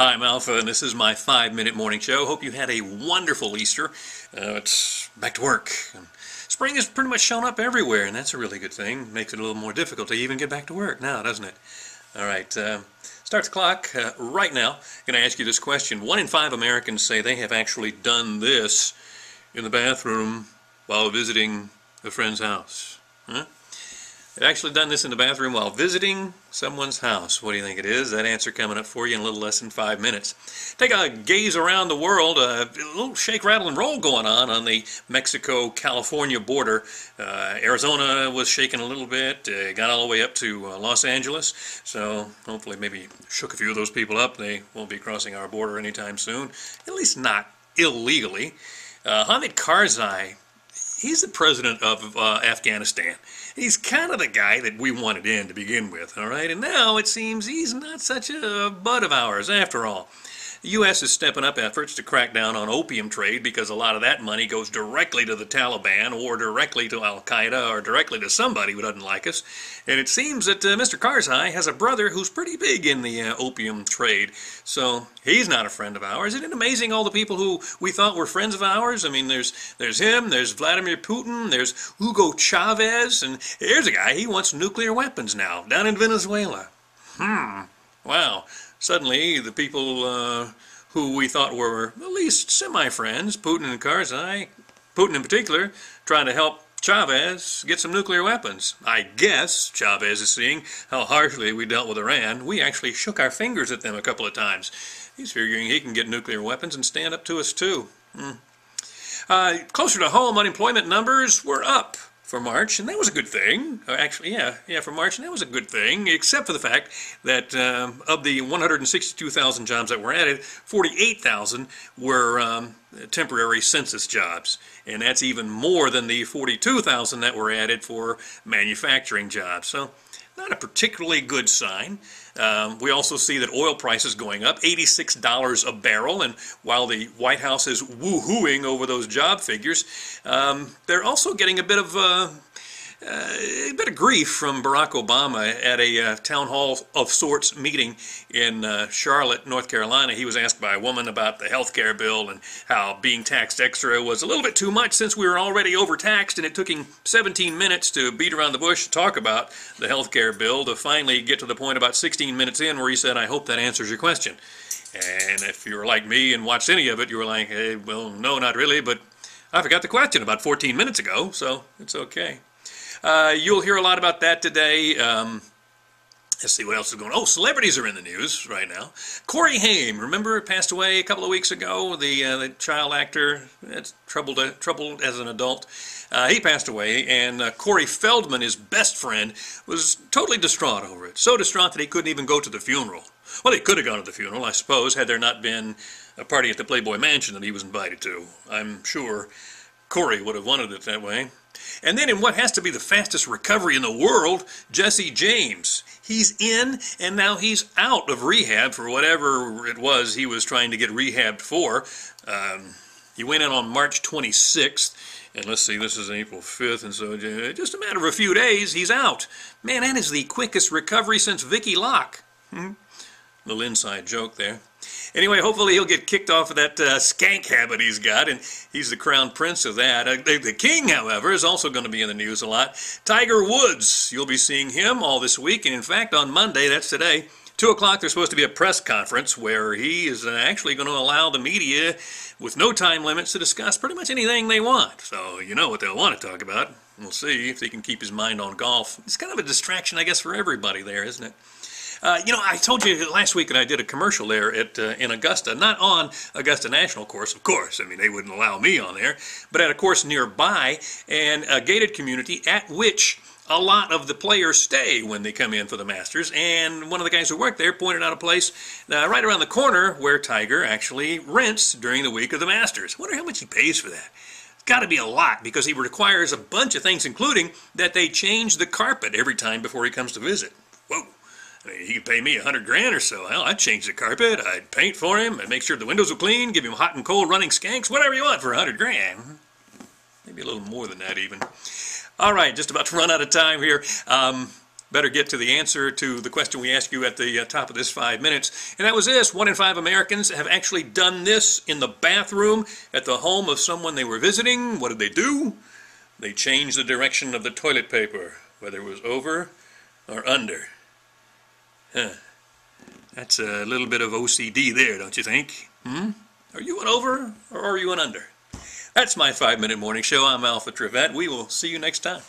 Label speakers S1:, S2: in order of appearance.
S1: Hi, I'm Alpha, and this is my 5-minute morning show. Hope you had a wonderful Easter. It's back to work. Spring has pretty much shown up everywhere, and that's a really good thing. Makes it a little more difficult to even get back to work now, doesn't it? All right, start the clock right now. I'm going to ask you this question. 1 in 5 Americans say they have actually done this in the bathroom while visiting a friend's house. Huh? They've actually done this in the bathroom while visiting someone's house. What do you think it is? That answer coming up for you in a little less than 5 minutes. Take a gaze around the world. A little shake, rattle, and roll going on the Mexico-California border. Arizona was shaking a little bit. Got all the way up to Los Angeles. So hopefully maybe shook a few of those people up. They won't be crossing our border anytime soon. At least not illegally. Hamid Karzai, he's the president of Afghanistan. He's kind of the guy that we wanted in to begin with, all right? And now it seems he's not such a bud of ours after all. The U.S. is stepping up efforts to crack down on opium trade because a lot of that money goes directly to the Taliban or directly to Al-Qaeda or directly to somebody who doesn't like us. And it seems that Mr. Karzai has a brother who's pretty big in the opium trade. So he's not a friend of ours. Isn't it amazing all the people who we thought were friends of ours? I mean, there's him, there's Vladimir Putin, there's Hugo Chavez, and here's a guy, he wants nuclear weapons now, down in Venezuela. Wow. Suddenly, the people who we thought were at least semi-friends, Putin and Karzai, Putin in particular, trying to help Chavez get some nuclear weapons. I guess Chavez is seeing how harshly we dealt with Iran. We actually shook our fingers at them a couple of times. He's figuring he can get nuclear weapons and stand up to us too. Closer to home, unemployment numbers were up for March, and that was a good thing. Actually, yeah, for March, and that was a good thing, except for the fact that of the 162,000 jobs that were added, 48,000 were temporary census jobs, and that's even more than the 42,000 that were added for manufacturing jobs. So, not a particularly good sign. We also see that oil prices going up, $86 a barrel, and while the White House is woo-hooing over those job figures, they're also getting a bit of grief from Barack Obama at a town hall of sorts meeting in Charlotte, North Carolina. He was asked by a woman about the health care bill and how being taxed extra was a little bit too much since we were already overtaxed, and it took him 17 minutes to beat around the bush to talk about the health care bill to finally get to the point about 16 minutes in where he said, "I hope that answers your question." And if you were like me and watched any of it, you were like, "Hey, well, no, not really, but I forgot the question about 14 minutes ago, so it's okay." You'll hear a lot about that today. Let's see what else is going on. Oh, celebrities are in the news right now. Corey Haim, remember, passed away a couple of weeks ago, the child actor, troubled as an adult. He passed away, and Corey Feldman, his best friend, was totally distraught over it. So distraught that he couldn't even go to the funeral. Well, he could have gone to the funeral, I suppose, had there not been a party at the Playboy Mansion that he was invited to. I'm sure Corey would have wanted it that way. And then in what has to be the fastest recovery in the world, Jesse James. He's in, and now he's out of rehab for whatever it was he was trying to get rehabbed for. He went in on March 26th, and let's see, this is April 5th, and so just a matter of a few days, he's out. Man, that is the quickest recovery since Vicky Locke. Little inside joke there. Anyway, hopefully he'll get kicked off of that skank habit he's got, and he's the crown prince of that. The king, however, is also going to be in the news a lot. Tiger Woods, you'll be seeing him all this week, and in fact, on Monday, that's today, 2 o'clock, there's supposed to be a press conference where he is actually going to allow the media, with no time limits, to discuss pretty much anything they want. So you know what they'll want to talk about. We'll see if he can keep his mind on golf. It's kind of a distraction, I guess, for everybody there, isn't it? You know, I told you last week that I did a commercial there in Augusta, not on Augusta National Course, of course. I mean, they wouldn't allow me on there, but at a course nearby, and a gated community at which a lot of the players stay when they come in for the Masters. And one of the guys who worked there pointed out a place right around the corner where Tiger actually rents during the week of the Masters. I wonder how much he pays for that. It's got to be a lot, because he requires a bunch of things, including that they change the carpet every time before he comes to visit. Whoa. I mean, he could pay me $100 grand or so. Hell, I'd change the carpet, I'd paint for him, I'd make sure the windows were clean, give him hot and cold running skanks, whatever you want for $100 grand. Maybe a little more than that even. All right, just about to run out of time here. better get to the answer to the question we asked you at the top of this 5 minutes. And that was this: 1 in 5 Americans have actually done this in the bathroom at the home of someone they were visiting. What did they do? They changed the direction of the toilet paper, whether it was over or under. Huh. That's a little bit of OCD there, don't you think? Are you an over or are you an under? That's my 5-minute morning show. I'm Alpha Trivette. We will see you next time.